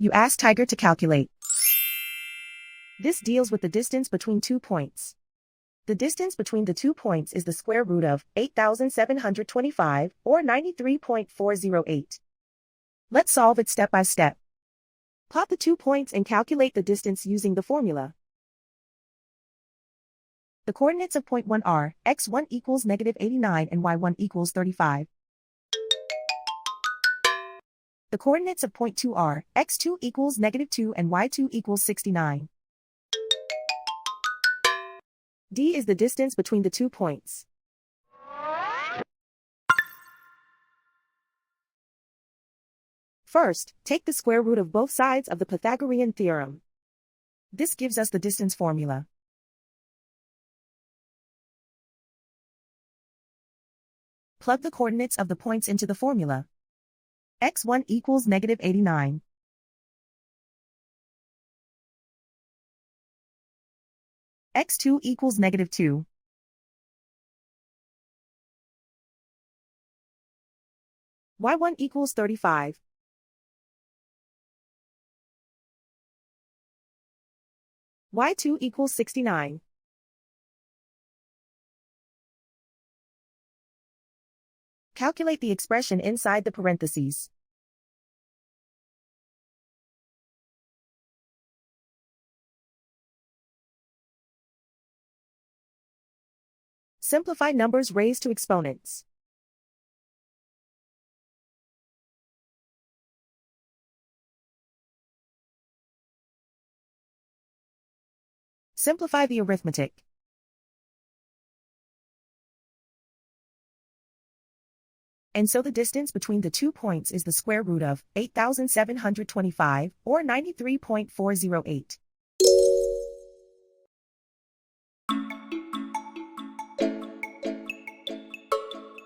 You ask Tiger to calculate. This deals with the distance between 2 points. The distance between the 2 points is the square root of 8,725, or 93.408. Let's solve it step by step. Plot the 2 points and calculate the distance using the formula. The coordinates of point 1 are x1 equals -89 and y1 equals 35. The coordinates of point 2 are x2 equals -2 and y2 equals 69. D is the distance between the 2 points. First, take the square root of both sides of the Pythagorean theorem. This gives us the distance formula. Plug the coordinates of the points into the formula. x1 equals -89. x2 equals -2. y1 equals 35. y2 equals 69. Calculate the expression inside the parentheses. Simplify numbers raised to exponents. Simplify the arithmetic. And so the distance between the 2 points is the square root of 8,725, or 93.408.